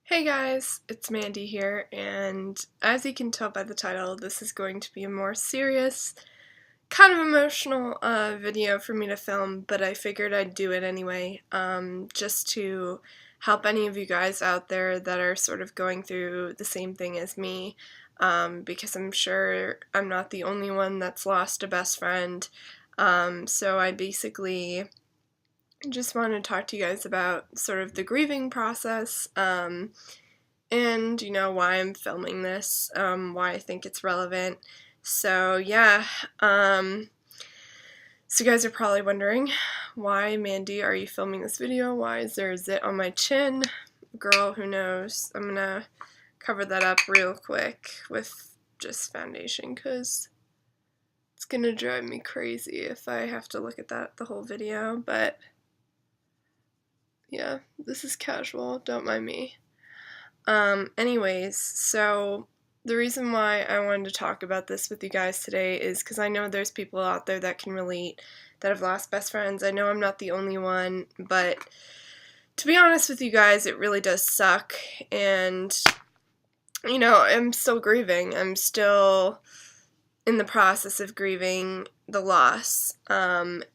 Hey guys, it's Mandy here, and as you can tell by the title, this is going to be a more serious, kind of emotional video for me to film, but I figured I'd do it anyway, just to help any of you guys out there that are sort of going through the same thing as me, because I'm sure I'm not the only one that's lost a best friend. So I basically just want to talk to you guys about sort of the grieving process, and why I'm filming this, why I think it's relevant. So yeah, so you guys are probably wondering, why, Mandy, are you filming this video? Why is there a zit on my chin? Girl, who knows? I'm gonna cover that up real quick with just foundation, because it's gonna drive me crazy if I have to look at that the whole video, but yeah, this is casual, don't mind me. Anyways, so the reason why I wanted to talk about this with you guys today is because I know there's people out there that can relate, that have lost best friends. I know I'm not the only one, but to be honest with you guys, it really does suck, and, I'm still grieving. I'm still in the process of grieving the loss, and,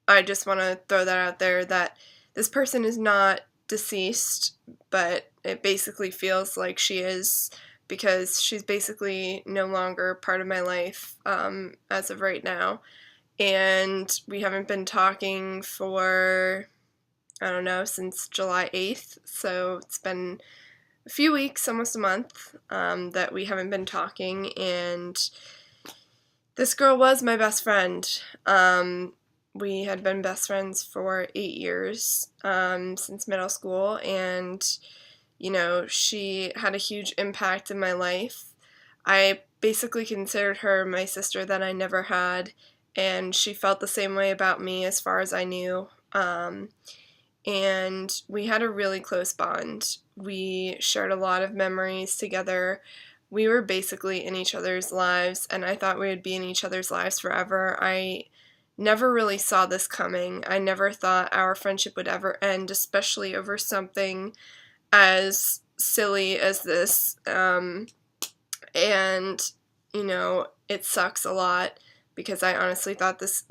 I just want to throw that out there that this person is not deceased, but it basically feels like she is, because she's basically no longer part of my life as of right now. And we haven't been talking for, I don't know, since July 8th, so it's been a few weeks, almost a month, that we haven't been talking, and this girl was my best friend. We had been best friends for 8 years, since middle school, and, she had a huge impact in my life. I basically considered her my sister that I never had, and she felt the same way about me as far as I knew. And we had a really close bond. We shared a lot of memories together. We were basically in each other's lives, and I thought we would be in each other's lives forever. I never really saw this coming. I never thought our friendship would ever end, especially over something as silly as this. And, it sucks a lot, because I honestly thought this,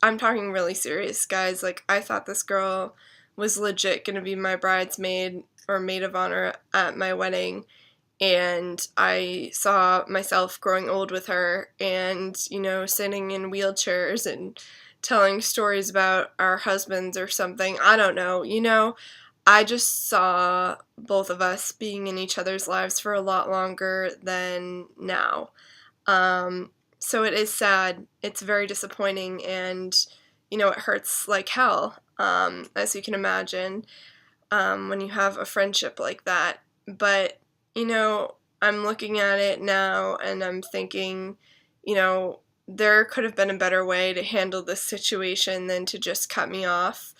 I'm talking really serious, guys. I thought this girl was legit gonna be my bridesmaid or maid of honor at my wedding, and I saw myself growing old with her, and, sitting in wheelchairs and telling stories about our husbands or something. I don't know, I just saw both of us being in each other's lives for a lot longer than now. So it is sad. It's very disappointing, and, it hurts like hell, as you can imagine, when you have a friendship like that. But, I'm looking at it now, and I'm thinking, there could have been a better way to handle this situation than to just cut me off,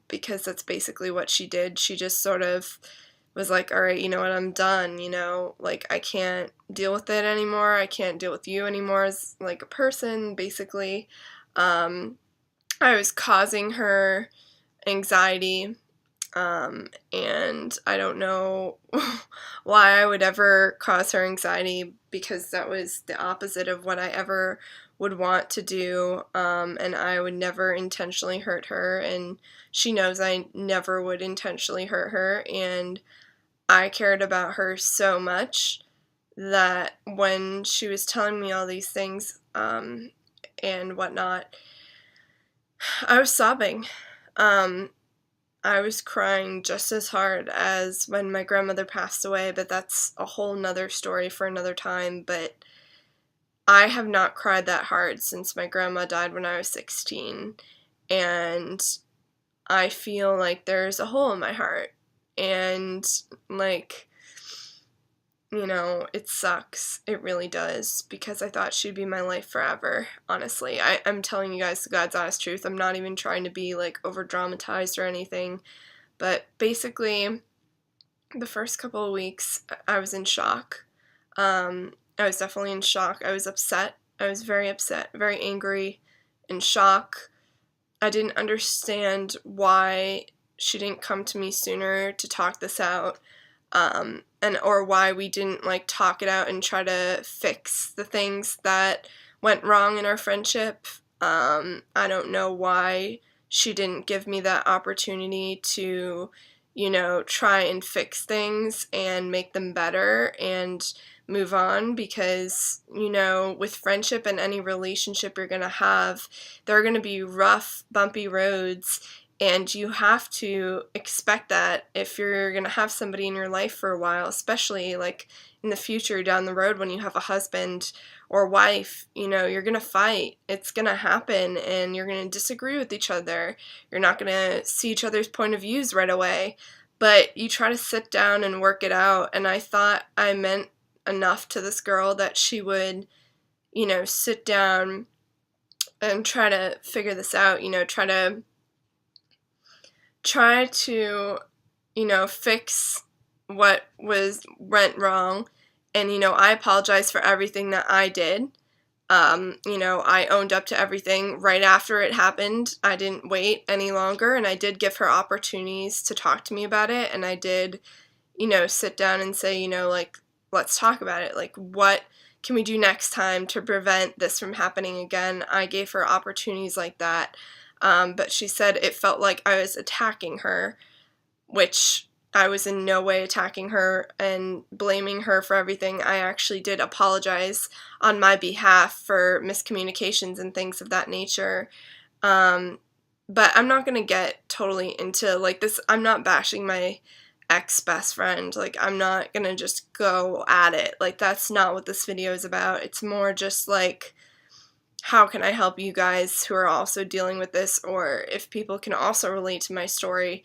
because that's basically what she did. She just sort of was like, all right, you know what, I'm done, I can't deal with it anymore. I can't deal with you anymore as, a person, basically. I was causing her anxiety, and I don't know why I would ever cause her anxiety, because that was the opposite of what I ever would want to do, and I would never intentionally hurt her, and she knows I never would intentionally hurt her, and I cared about her so much that when she was telling me all these things, and whatnot, I was sobbing. I was crying just as hard as when my grandmother passed away, but that's a whole nother story for another time. But I have not cried that hard since my grandma died when I was 16, and I feel like there's a hole in my heart, and, it sucks. It really does, because I thought she'd be my life forever, honestly. I'm telling you guys the God's honest truth. I'm not even trying to be, over dramatized or anything, but basically, the first couple of weeks, I was in shock. I was definitely in shock. I was upset. I was very upset, very angry, in shock. I didn't understand why she didn't come to me sooner to talk this out, and or why we didn't like talk it out and try to fix the things that went wrong in our friendship. I don't know why she didn't give me that opportunity to, try and fix things and make them better and move on, because, with friendship and any relationship you're going to have, there are going to be rough, bumpy roads, and you have to expect that if you're going to have somebody in your life for a while, especially like in the future down the road when you have a husband or wife, you're going to fight. It's going to happen, and you're going to disagree with each other. You're not going to see each other's point of views right away, but you try to sit down and work it out. And I thought I meant enough to this girl that she would, sit down and try to figure this out, try to, fix what went wrong. And, I apologize for everything that I did. I owned up to everything right after it happened. I didn't wait any longer, and I did give her opportunities to talk to me about it, and I did, sit down and say, like, let's talk about it. Like, what can we do next time to prevent this from happening again? I gave her opportunities like that, but she said it felt like I was attacking her, which I was in no way attacking her and blaming her for everything. I actually did apologize on my behalf for miscommunications and things of that nature. But I'm not going to get totally into, like, this. I'm not bashing my ex-best friend. Like, I'm not going to just go at it. Like, that's not what this video is about. It's more just, like, how can I help you guys who are also dealing with this, or if people can also relate to my story,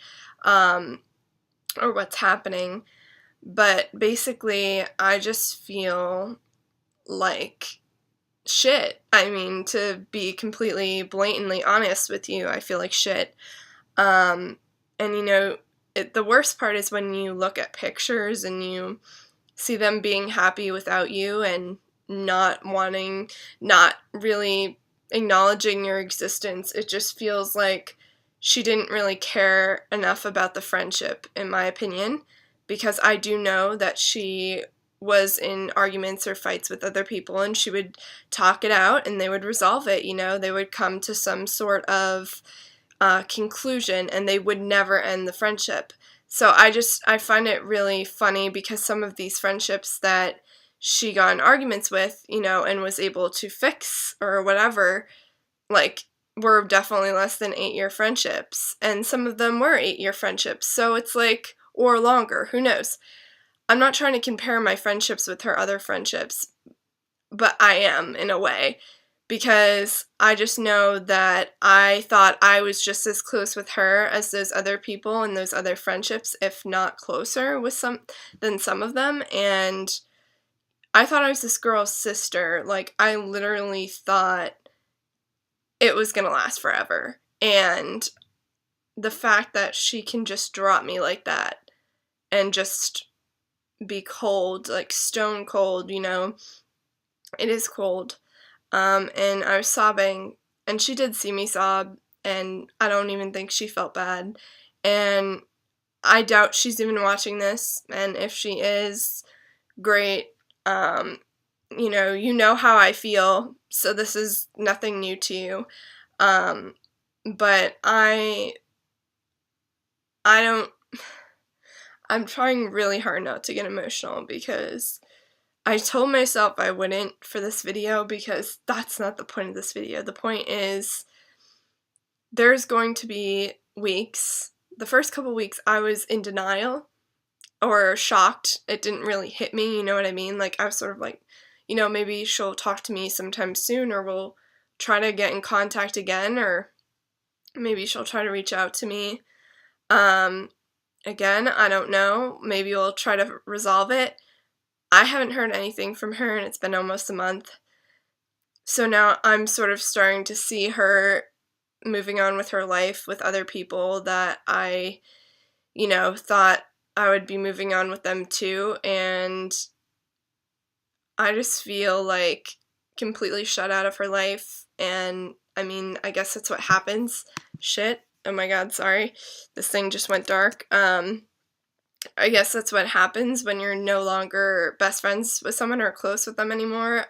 or what's happening. But basically, I just feel like shit. I mean, to be completely blatantly honest with you, I feel like shit. And the worst part is when you look at pictures and you see them being happy without you and not really acknowledging your existence. It just feels like she didn't really care enough about the friendship, in my opinion, because I do know that she was in arguments or fights with other people, and she would talk it out and they would resolve it. They would come to some sort of conclusion, and they would never end the friendship. So I find it really funny, because some of these friendships that she got in arguments with, and was able to fix or whatever, like, were definitely less than 8-year friendships, and some of them were 8-year friendships, so it's like, or longer, who knows. I'm not trying to compare my friendships with her other friendships, but I am, in a way, because I just know that I thought I was just as close with her as those other people and those other friendships, if not closer than some of them, and I thought I was this girl's sister. Like, I literally thought it was gonna last forever. And the fact that she can just drop me like that and just be cold, like stone cold, it is cold. And I was sobbing, and she did see me sob, and I don't even think she felt bad. And I doubt she's even watching this, and if she is, great. You know how I feel, so this is nothing new to you. But I don't, I'm trying really hard not to get emotional, because I told myself I wouldn't for this video, because that's not the point of this video. The point is, there's going to be weeks. The first couple weeks I was in denial or shocked. It didn't really hit me, you know what I mean? Like, I was sort of like, maybe she'll talk to me sometime soon, or we'll try to get in contact again, or maybe she'll try to reach out to me. Again, I don't know. Maybe we'll try to resolve it. I haven't heard anything from her, and it's been almost a month. So now I'm sort of starting to see her moving on with her life with other people that I, thought I would be moving on with them too, and I just feel like completely shut out of her life. And I mean, I guess that's what happens. Shit. Oh my god, sorry. This thing just went dark. I guess that's what happens when you're no longer best friends with someone or close with them anymore.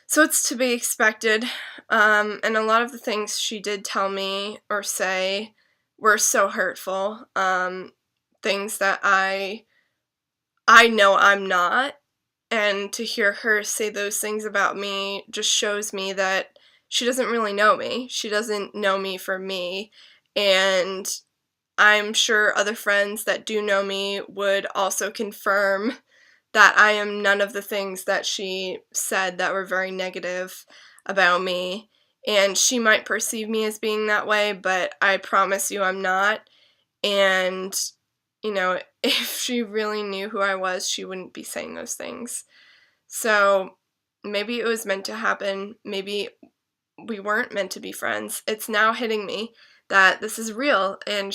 So it's to be expected. And a lot of the things she did tell me or say were so hurtful. Things that I know I'm not. And to hear her say those things about me just shows me that she doesn't really know me. She doesn't know me for me. And I'm sure other friends that do know me would also confirm that I am none of the things that she said that were very negative about me. And she might perceive me as being that way, but I promise you I'm not. And, you know, if she really knew who I was, she wouldn't be saying those things. So maybe it was meant to happen. Maybe we weren't meant to be friends. It's now hitting me that this is real, and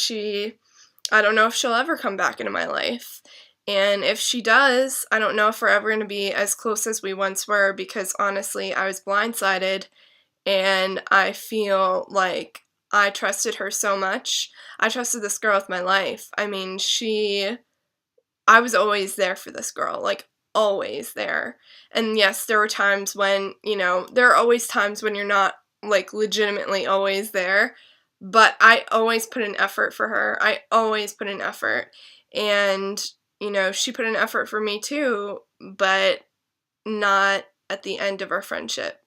I don't know if she'll ever come back into my life. And if she does, I don't know if we're ever going to be as close as we once were, because honestly, I was blindsided, and I feel like I trusted her so much. I trusted this girl with my life. I mean, I was always there for this girl, like, always there. And yes, there were times when, there are always times when you're not, like, legitimately always there, but I always put an effort for her. I always put an effort. And, she put an effort for me too, but not at the end of our friendship.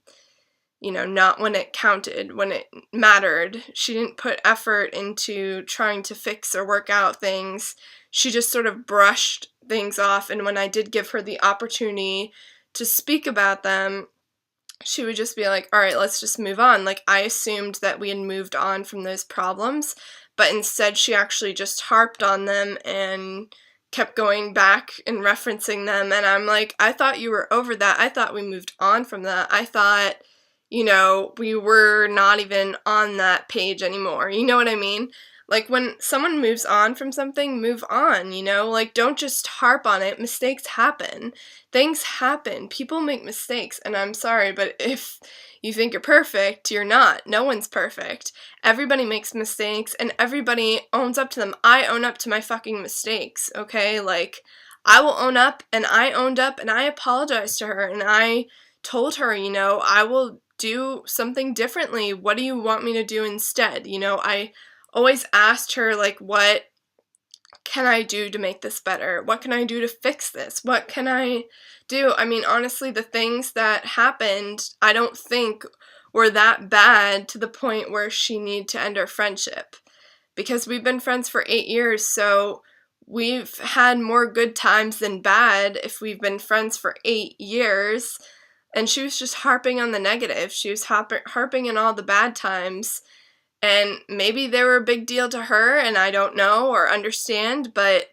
Not when it counted, when it mattered. She didn't put effort into trying to fix or work out things. She just sort of brushed things off, and when I did give her the opportunity to speak about them, she would just be like, all right, let's just move on. Like, I assumed that we had moved on from those problems, but instead she actually just harped on them and kept going back and referencing them, and I'm like, I thought you were over that. I thought we moved on from that. I thought, we were not even on that page anymore. You know what I mean? Like, when someone moves on from something, move on, Like, don't just harp on it. Mistakes happen. Things happen. People make mistakes, and I'm sorry, but if you think you're perfect, you're not. No one's perfect. Everybody makes mistakes, and everybody owns up to them. I own up to my fucking mistakes, okay? Like, I will own up, and I owned up, and I apologized to her, and I told her, I will do something differently. What do you want me to do instead? I always asked her, like, what can I do to make this better? What can I do to fix this? What can I do? I mean, honestly, the things that happened, I don't think were that bad to the point where she needed to end our friendship. Because we've been friends for 8 years, so we've had more good times than bad if we've been friends for 8 years. And she was just harping on the negative. She was harping on all the bad times. And maybe they were a big deal to her, and I don't know or understand, but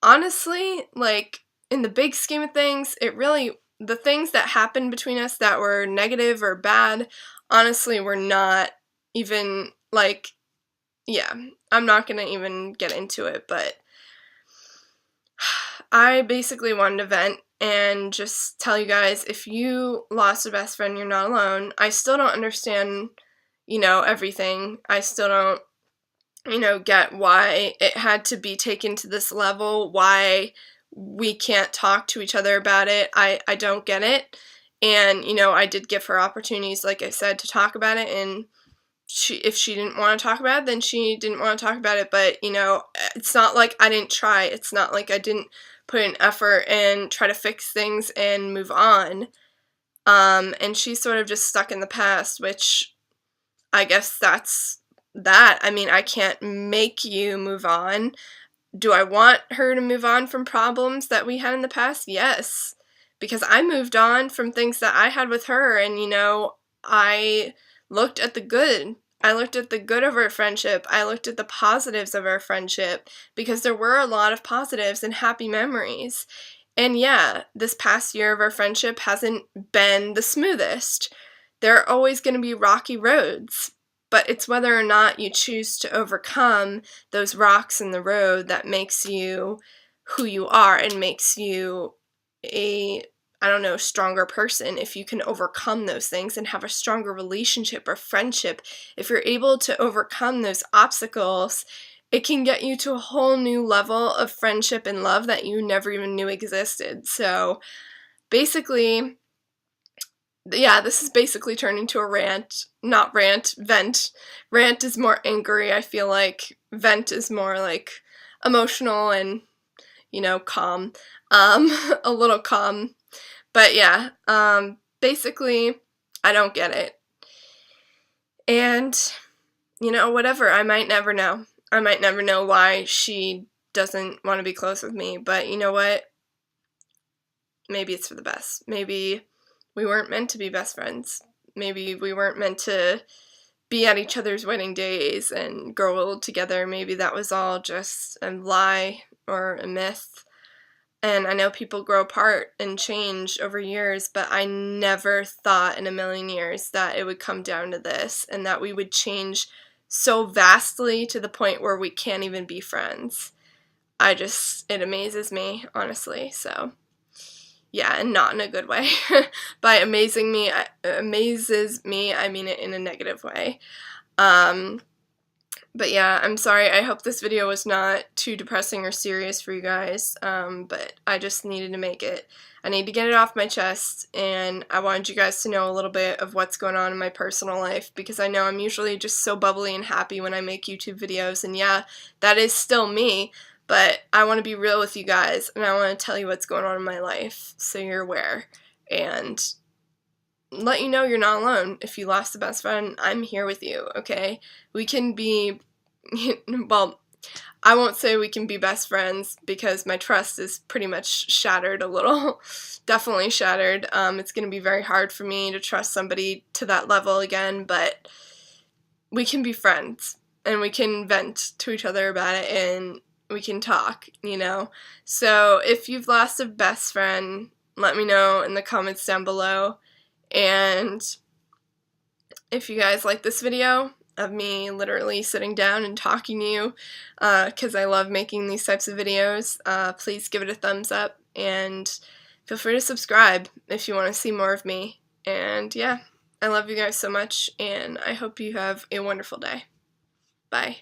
honestly, like, in the big scheme of things, the things that happened between us that were negative or bad, honestly, were not even, like, yeah, I'm not gonna even get into it, but I basically wanted to vent and just tell you guys, if you lost a best friend, you're not alone. I still don't understand, everything. I still don't, get why it had to be taken to this level, why we can't talk to each other about it. I don't get it. And, I did give her opportunities, like I said, to talk about it, and if she didn't want to talk about it, then she didn't want to talk about it, but, it's not like I didn't try. It's not like I didn't put in effort and try to fix things and move on. And she's sort of just stuck in the past, which I guess that's that. I mean, I can't make you move on. Do I want her to move on from problems that we had in the past? Yes. Because I moved on from things that I had with her, and, I looked at the good. I looked at the good of our friendship. I looked at the positives of our friendship, because there were a lot of positives and happy memories. And yeah, this past year of our friendship hasn't been the smoothest. There are always going to be rocky roads, but it's whether or not you choose to overcome those rocks in the road that makes you who you are and makes you I don't know, stronger person, if you can overcome those things and have a stronger relationship or friendship, if you're able to overcome those obstacles, it can get you to a whole new level of friendship and love that you never even knew existed. So basically, yeah, this is basically turned into a rant. Not rant, vent. Rant is more angry, I feel like. Vent is more like emotional and, calm. A little calm. But yeah, basically, I don't get it. And, whatever, I might never know. I might never know why she doesn't want to be close with me, but you know what? Maybe it's for the best. Maybe we weren't meant to be best friends. Maybe we weren't meant to be at each other's wedding days and grow old together. Maybe that was all just a lie or a myth. And I know people grow apart and change over years, but I never thought in a million years that it would come down to this and that we would change so vastly to the point where we can't even be friends. It amazes me, honestly. So, yeah, and not in a good way. By amazes me, I mean it in a negative way. But yeah, I'm sorry. I hope this video was not too depressing or serious for you guys, but I just needed to make it. I need to get it off my chest, and I wanted you guys to know a little bit of what's going on in my personal life, because I know I'm usually just so bubbly and happy when I make YouTube videos, and yeah, that is still me, but I want to be real with you guys, and I want to tell you what's going on in my life, so you're aware, and let you know you're not alone. If you lost a best friend, I'm here with you, okay? We can be, well, I won't say we can be best friends because my trust is pretty much shattered a little. Definitely shattered. It's going to be very hard for me to trust somebody to that level again, but we can be friends and we can vent to each other about it and we can talk, So if you've lost a best friend, let me know in the comments down below. And if you guys like this video of me literally sitting down and talking to you, because I love making these types of videos, please give it a thumbs up and feel free to subscribe if you want to see more of me. And yeah, I love you guys so much, and I hope you have a wonderful day. Bye.